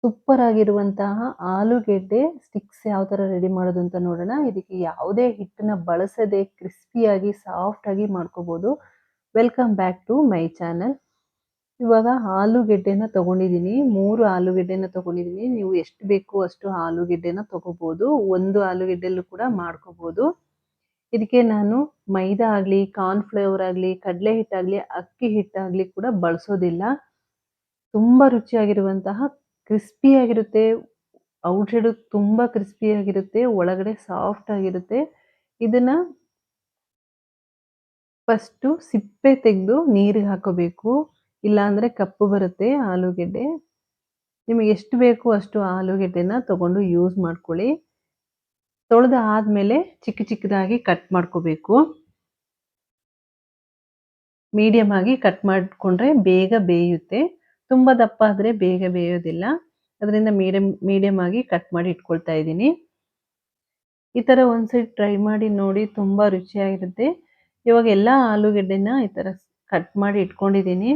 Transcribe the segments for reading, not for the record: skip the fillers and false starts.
Super ಆಗಿರುವಂತಹ ಆಲೂಗೆಡ್ಡೆ sticks ಯಾವ ಥರ ರೆಡಿ ಮಾಡೋದು ಅಂತ ನೋಡೋಣ. ಇದಕ್ಕೆ ಯಾವುದೇ ಹಿಟ್ಟನ್ನ ಬಳಸದೆ ಕ್ರಿಸ್ಪಿಯಾಗಿ, ಸಾಫ್ಟ್ ಆಗಿ ಮಾಡ್ಕೋಬೋದು. Welcome back to my channel. ಇವಾಗ ಆಲೂಗೆಡ್ಡೆನ ತಗೊಂಡಿದ್ದೀನಿ. 3 ಆಲೂಗೆಡ್ಡೆನ ತಗೊಂಡಿದ್ದೀನಿ. ನೀವು ಎಷ್ಟು ಬೇಕು ಅಷ್ಟು ಆಲೂಗೆಡ್ಡೆನ ತಗೋಬೋದು. 1 ಆಲೂಗೆಡ್ಡೆಲ್ಲೂ ಕೂಡ ಮಾಡ್ಕೋಬೋದು. ಇದಕ್ಕೆ ನಾನು ಮೈದಾ ಆಗಲಿ, ಕಾರ್ನ್ ಫ್ಲೇವರ್ ಆಗಲಿ, ಕಡಲೆ ಹಿಟ್ಟಾಗಲಿ, ಅಕ್ಕಿ ಹಿಟ್ಟಾಗಲಿ ಕೂಡ ಬಳಸೋದಿಲ್ಲ. ತುಂಬ ರುಚಿಯಾಗಿರುವಂತಹ ಕ್ರಿಸ್ಪಿಯಾಗಿರುತ್ತೆ. ಔಟ್‌ಸೈಡು ತುಂಬ ಕ್ರಿಸ್ಪಿಯಾಗಿರುತ್ತೆ. ಒಳಗಡೆ ಸಾಫ್ಟ್ ಆಗಿರುತ್ತೆ. ಇದನ್ನ ಫಸ್ಟು ಸಿಪ್ಪೆ ತೆಗೆದು ನೀರಿಗೆ ಹಾಕೋಬೇಕು. ಇಲ್ಲಾಂದ್ರೆ ಕಪ್ಪು ಬರುತ್ತೆ ಆಲೂಗೆಡ್ಡೆ. ನಿಮಗೆ ಎಷ್ಟು ಬೇಕು ಅಷ್ಟು ಆಲೂಗೆಡ್ಡೆನ ತಗೊಂಡು ಯೂಸ್ ಮಾಡ್ಕೊಳ್ಳಿ. ತೊಳೆದು ಆದ್ಮೇಲೆ ಚಿಕ್ಕ ಚಿಕ್ಕದಾಗಿ ಕಟ್ ಮಾಡ್ಕೋಬೇಕು. ಮೀಡಿಯಮ್ ಆಗಿ ಕಟ್ ಮಾಡ್ಕೊಂಡ್ರೆ ಬೇಗ ಬೇಯುತ್ತೆ. ತುಂಬ ದಪ್ಪ ಆದ್ರೆ ಬೇಗ ಬೇಯೋದಿಲ್ಲ. ಅದರಿಂದ ಮೀಡಿಯಮ್ ಆಗಿ ಕಟ್ ಮಾಡಿ ಇಟ್ಕೊಳ್ತಾ ಇದ್ದೀನಿ. ಈ ಥರ ಒಂದ್ಸರಿ ಟ್ರೈ ಮಾಡಿ ನೋಡಿ, ತುಂಬ ರುಚಿಯಾಗಿರುತ್ತೆ. ಇವಾಗ ಎಲ್ಲ ಆಲೂಗೆಡ್ಡೆನ ಈ ಥರ ಕಟ್ ಮಾಡಿ ಇಟ್ಕೊಂಡಿದ್ದೀನಿ.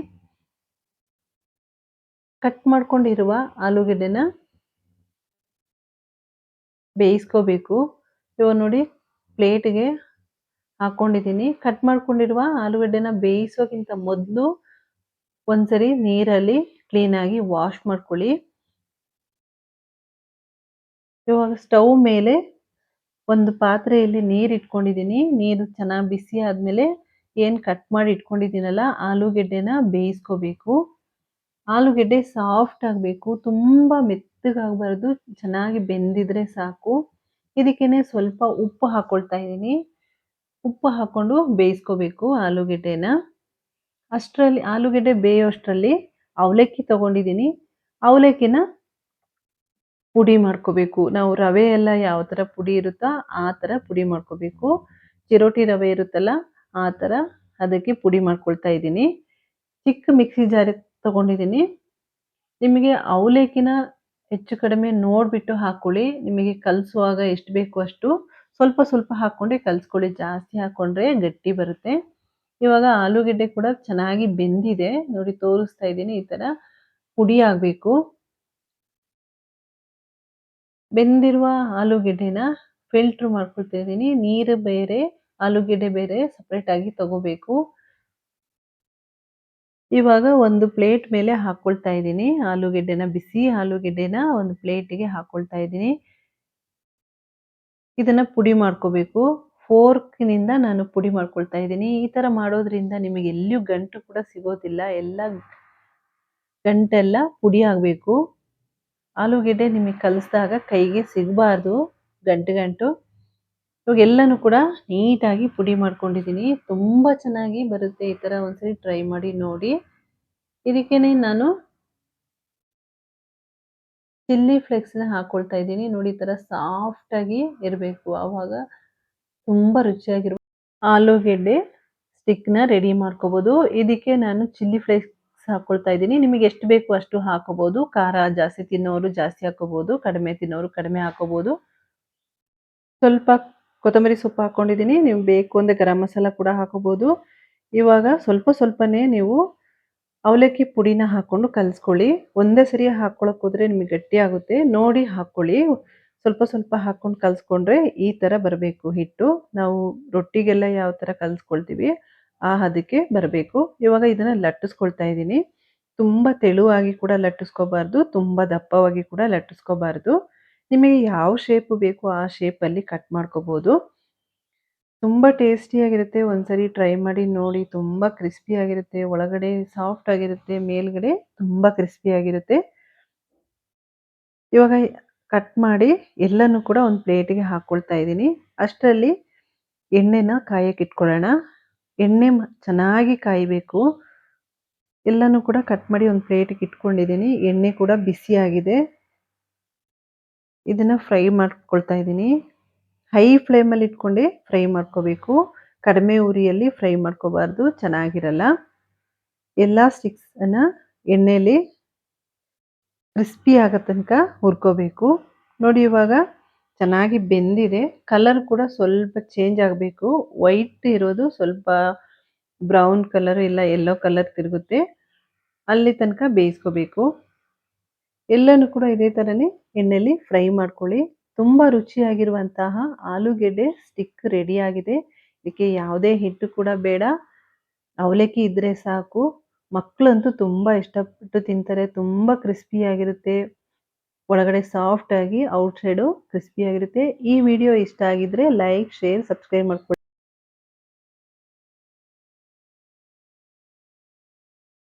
ಕಟ್ ಮಾಡ್ಕೊಂಡಿರುವ ಆಲೂಗೆಡ್ಡೆನ ಬೇಯಿಸ್ಕೋಬೇಕು. ಇವಾಗ ನೋಡಿ ಪ್ಲೇಟ್‌ಗೆ ಹಾಕೊಂಡಿದ್ದೀನಿ. ಕಟ್ ಮಾಡ್ಕೊಂಡಿರುವ ಆಲೂಗಡ್ಡೆನ ಬೇಯಿಸೋಕ್ಕಿಂತ ಮೊದಲು ಒಂದ್ಸರಿ ನೀರಲ್ಲಿ ಕ್ಲೀನಾಗಿ ವಾಶ್ ಮಾಡ್ಕೊಳ್ಳಿ. ಇವಾಗ ಸ್ಟವ್ ಮೇಲೆ ಒಂದು ಪಾತ್ರೆಯಲ್ಲಿ ನೀರು ಇಟ್ಕೊಂಡಿದ್ದೀನಿ. ನೀರು ಚೆನ್ನಾಗಿ ಬಿಸಿ ಆದ್ಮೇಲೆ ಏನು ಕಟ್ ಮಾಡಿ ಇಟ್ಕೊಂಡಿದ್ದೀನಲ್ಲ ಆಲೂಗೆಡ್ಡೆನ ಬೇಯಿಸ್ಕೋಬೇಕು. ಆಲೂಗೆಡ್ಡೆ ಸಾಫ್ಟ್ ಆಗಬೇಕು. ತುಂಬ ಮೆತ್ತಗಾಗಬಾರ್ದು. ಚೆನ್ನಾಗಿ ಬೆಂದಿದ್ರೆ ಸಾಕು. ಇದಕ್ಕೇನೆ ಸ್ವಲ್ಪ ಉಪ್ಪು ಹಾಕೊಳ್ತಾ ಇದ್ದೀನಿ. ಉಪ್ಪು ಹಾಕೊಂಡು ಬೇಯಿಸ್ಕೋಬೇಕು ಆಲೂಗೆಡ್ಡೆನ. ಅಷ್ಟರಲ್ಲಿ ಆಲೂಗೆಡ್ಡೆ ಬೇಯೋಷ್ಟರಲ್ಲಿ ಅವಲಕ್ಕಿ ತಗೊಂಡಿದ್ದೀನಿ. ಅವಲಕ್ಕಿನ ಪುಡಿ ಮಾಡ್ಕೋಬೇಕು. ನಾವು ರವೆ ಎಲ್ಲ ಯಾವ ಥರ ಪುಡಿ ಇರುತ್ತೋ ಆ ಥರ ಪುಡಿ ಮಾಡ್ಕೋಬೇಕು. ಚಿರೋಟಿ ರವೆ ಇರುತ್ತಲ್ಲ ಆ ಥರ ಅದಕ್ಕೆ ಪುಡಿ ಮಾಡ್ಕೊಳ್ತಾ ಇದ್ದೀನಿ. ಚಿಕ್ಕ ಮಿಕ್ಸಿ ಜಾರ್ ತಗೊಂಡಿದ್ದೀನಿ. ನಿಮಗೆ ಅವಲಕ್ಕಿನ ಹೆಚ್ಚು ಕಡಿಮೆ ನೋಡ್ಬಿಟ್ಟು ಹಾಕ್ಕೊಳ್ಳಿ. ನಿಮಗೆ ಕಲಸುವಾಗ ಎಷ್ಟು ಬೇಕು ಅಷ್ಟು ಸ್ವಲ್ಪ ಸ್ವಲ್ಪ ಹಾಕ್ಕೊಂಡೆ ಕಲಸ್ಕೊಳ್ಳಿ. ಜಾಸ್ತಿ ಹಾಕ್ಕೊಂಡ್ರೆ ಗಟ್ಟಿ ಬರುತ್ತೆ. ಇವಾಗ ಆಲೂಗೆಡ್ಡೆ ಕೂಡ ಚೆನ್ನಾಗಿ ಬೆಂದಿದೆ. ನೋಡಿ ತೋರಿಸ್ತಾ ಇದ್ದೀನಿ. ಈ ಥರ ಪುಡಿ ಆಗಬೇಕು. ಬೆಂದಿರುವ ಆಲೂಗೆಡ್ಡೆನ ಫಿಲ್ಟರ್ ಮಾಡ್ಕೊಳ್ತಾ ಇದ್ದೀನಿ. ನೀರು ಬೇರೆ, ಆಲೂಗೆಡ್ಡೆ ಬೇರೆ ಸಪ್ರೇಟ್ ಆಗಿ ತಗೋಬೇಕು. ಇವಾಗ ಒಂದು ಪ್ಲೇಟ್ ಮೇಲೆ ಹಾಕ್ಕೊಳ್ತಾ ಇದ್ದೀನಿ. ಆಲೂಗೆಡ್ಡೆನ ಬಿಸಿ ಆಲೂಗೆಡ್ಡೆನ ಒಂದು ಪ್ಲೇಟಿಗೆ ಹಾಕ್ಕೊಳ್ತಾ ಇದ್ದೀನಿ. ಇದನ್ನ ಪುಡಿ ಮಾಡ್ಕೋಬೇಕು. ಫೋರ್ಕ್‌ನಿಂದ ನಾನು ಪುಡಿ ಮಾಡ್ಕೊಳ್ತಾ ಇದ್ದೀನಿ. ಈ ಥರ ಮಾಡೋದ್ರಿಂದ ನಿಮಗೆ ಎಲ್ಲಿಯೂ ಗಂಟು ಕೂಡ ಸಿಗೋದಿಲ್ಲ. ಗಂಟೆಲ್ಲ ಪುಡಿ ಆಗಬೇಕು. ಆಲೂಗೆಡ್ಡೆ ನಿಮಗೆ ಕಲಸಿದಾಗ ಕೈಗೆ ಸಿಗಬಾರ್ದು ಗಂಟು. ಇವಾಗ ಎಲ್ಲನೂ ಕೂಡ ನೀಟಾಗಿ ಪುಡಿ ಮಾಡ್ಕೊಂಡಿದ್ದೀನಿ. ತುಂಬ ಚೆನ್ನಾಗಿ ಬರುತ್ತೆ. ಈ ಥರ ಒಂದ್ಸರಿ ಟ್ರೈ ಮಾಡಿ ನೋಡಿ. ಇದಕ್ಕೇನೆ ನಾನು ಚಿಲ್ಲಿ ಫ್ಲೇಕ್ಸ್‌ನ ಹಾಕ್ಕೊಳ್ತಾ ಇದ್ದೀನಿ. ನೋಡಿ ಈ ಥರ ಸಾಫ್ಟಾಗಿ ಇರಬೇಕು. ಆವಾಗ ತುಂಬ ರುಚಿಯಾಗಿರುವ ಆಲೂಗೆಡ್ಡೆ ಸ್ಟಿಕ್‌ನ ರೆಡಿ ಮಾಡ್ಕೋಬೋದು. ಇದಕ್ಕೆ ನಾನು ಚಿಲ್ಲಿ ಫ್ಲೇಕ್ಸ್ ಹಾಕ್ಕೊಳ್ತಾ ಇದ್ದೀನಿ. ನಿಮಗೆ ಎಷ್ಟು ಬೇಕು ಅಷ್ಟು ಹಾಕೋಬೋದು. ಖಾರ ಜಾಸ್ತಿ ತಿನ್ನೋರು ಜಾಸ್ತಿ ಹಾಕೋಬೋದು. ಕಡಿಮೆ ತಿನ್ನೋರು ಕಡಿಮೆ ಹಾಕೋಬೋದು. ಸ್ವಲ್ಪ ಕೊತ್ತಂಬರಿ ಸೊಪ್ಪು ಹಾಕ್ಕೊಂಡಿದ್ದೀನಿ. ನೀವು ಬೇಕು ಅಂದ್ರೆ ಗರಂ ಮಸಾಲ ಕೂಡ ಹಾಕೋಬೋದು. ಇವಾಗ ಸ್ವಲ್ಪ ಸ್ವಲ್ಪನೇ ನೀವು ಅವಲಕ್ಕಿ ಪುಡಿನ ಹಾಕ್ಕೊಂಡು ಕಲಿಸ್ಕೊಳ್ಳಿ. ಒಂದೇ ಸರಿ ಹಾಕ್ಕೊಳಕ್ಕೆ ಹೋದ್ರೆ ನಿಮಗೆ ಗಟ್ಟಿಯಾಗುತ್ತೆ. ನೋಡಿ ಹಾಕ್ಕೊಳ್ಳಿ. ಸ್ವಲ್ಪ ಸ್ವಲ್ಪ ಹಾಕ್ಕೊಂಡು ಕಲಿಸ್ಕೊಂಡ್ರೆ ಈ ಥರ ಬರಬೇಕು ಹಿಟ್ಟು. ನಾವು ರೊಟ್ಟಿಗೆಲ್ಲ ಯಾವ ಥರ ಕಲಿಸ್ಕೊಳ್ತೀವಿ ಆ ಹದಕ್ಕೆ ಬರಬೇಕು. ಇವಾಗ ಇದನ್ನ ಲಟ್ಟಿಸ್ಕೊಳ್ತಾ ಇದ್ದೀನಿ. ತುಂಬ ತೆಳುವಾಗಿ ಕೂಡ ಲಟ್ಟಿಸ್ಕೋಬಾರ್ದು. ತುಂಬ ದಪ್ಪವಾಗಿ ಕೂಡ ಲಟ್ಟಿಸ್ಕೋಬಾರ್ದು. ನಿಮಗೆ ಯಾವ ಶೇಪ್ ಬೇಕು ಆ ಶೇಪಲ್ಲಿ ಕಟ್ ಮಾಡ್ಕೋಬೋದು. ತುಂಬ ಟೇಸ್ಟಿಯಾಗಿರುತ್ತೆ. ಒಂದ್ಸರಿ ಟ್ರೈ ಮಾಡಿ ನೋಡಿ. ತುಂಬ ಕ್ರಿಸ್ಪಿಯಾಗಿರುತ್ತೆ. ಒಳಗಡೆ ಸಾಫ್ಟ್ ಆಗಿರುತ್ತೆ. ಮೇಲ್ಗಡೆ ತುಂಬ ಕ್ರಿಸ್ಪಿಯಾಗಿರುತ್ತೆ. ಇವಾಗ ಕಟ್ ಮಾಡಿ ಎಲ್ಲನೂ ಕೂಡ ಒಂದು ಪ್ಲೇಟಿಗೆ ಹಾಕ್ಕೊಳ್ತಾ ಇದ್ದೀನಿ. ಅಷ್ಟರಲ್ಲಿ ಎಣ್ಣೆನ ಕಾಯಕ್ಕೆ ಇಟ್ಕೊಳ್ಳೋಣ. ಎಣ್ಣೆ ಚೆನ್ನಾಗಿ ಕಾಯಬೇಕು. ಎಲ್ಲನೂ ಕೂಡ ಕಟ್ ಮಾಡಿ ಒಂದು ಪ್ಲೇಟಿಗೆ ಇಟ್ಕೊಂಡಿದ್ದೀನಿ. ಎಣ್ಣೆ ಕೂಡ ಬಿಸಿಯಾಗಿದೆ. ಇದನ್ನ ಫ್ರೈ ಮಾಡ್ಕೊಳ್ತಾ ಇದ್ದೀನಿ. ಹೈ ಫ್ಲೇಮಲ್ಲಿ ಇಟ್ಕೊಂಡೆ ಫ್ರೈ ಮಾಡ್ಕೋಬೇಕು. ಕಡಿಮೆ ಉರಿಯಲ್ಲಿ ಫ್ರೈ ಮಾಡ್ಕೋಬಾರ್ದು. ಚೆನ್ನಾಗಿರಲ್ಲ. ಎಲ್ಲ ಸ್ಟಿಕ್ಸನ್ನ ಎಣ್ಣೆಯಲ್ಲಿ ಕ್ರಿಸ್ಪಿ ಆಗೋ ತನಕ ಹುರ್ಕೋಬೇಕು. ನೋಡಿ ಇವಾಗ ಚೆನ್ನಾಗಿ ಬೆಂದಿದೆ. ಕಲರ್ ಕೂಡ ಸ್ವಲ್ಪ ಚೇಂಜ್ ಆಗಬೇಕು. ವೈಟ್ ಇರೋದು ಸ್ವಲ್ಪ ಬ್ರೌನ್ ಕಲರ್ ಇಲ್ಲ ಯೆಲ್ಲೋ ಕಲರ್ ತಿರುಗುತ್ತೆ. ಅಲ್ಲಿ ತನಕ ಬೇಯಿಸ್ಕೋಬೇಕು. ಎಲ್ಲನೂ ಕೂಡ ಇದೇ ಥರನೇ ಎಣ್ಣೆಲಿ ಫ್ರೈ ಮಾಡ್ಕೊಳ್ಳಿ. ತುಂಬ ರುಚಿಯಾಗಿರುವಂತಹ ಆಲೂಗೆಡ್ಡೆ ಸ್ಟಿಕ್ ರೆಡಿಯಾಗಿದೆ. ಇದಕ್ಕೆ ಯಾವುದೇ ಹಿಟ್ಟು ಕೂಡ ಬೇಡ. ಅವಲಕ್ಕಿ ಇದ್ರೆ ಸಾಕು. ಮಕ್ಕಳಂತೂ ತುಂಬ ಇಷ್ಟಪಟ್ಟು ತಿಂತಾರೆ. ತುಂಬ ಕ್ರಿಸ್ಪಿಯಾಗಿರುತ್ತೆ. ಒಳಗಡೆ ಸಾಫ್ಟ್ ಆಗಿ ಔಟ್ ಸೈಡು ಕ್ರಿಸ್ಪಿಯಾಗಿರುತ್ತೆ. ಈ ವಿಡಿಯೋ ಇಷ್ಟ ಆಗಿದ್ರೆ ಲೈಕ್, ಶೇರ್, ಸಬ್ಸ್ಕ್ರೈಬ್ ಮಾಡ್ಕೊಳ್ಳಿ.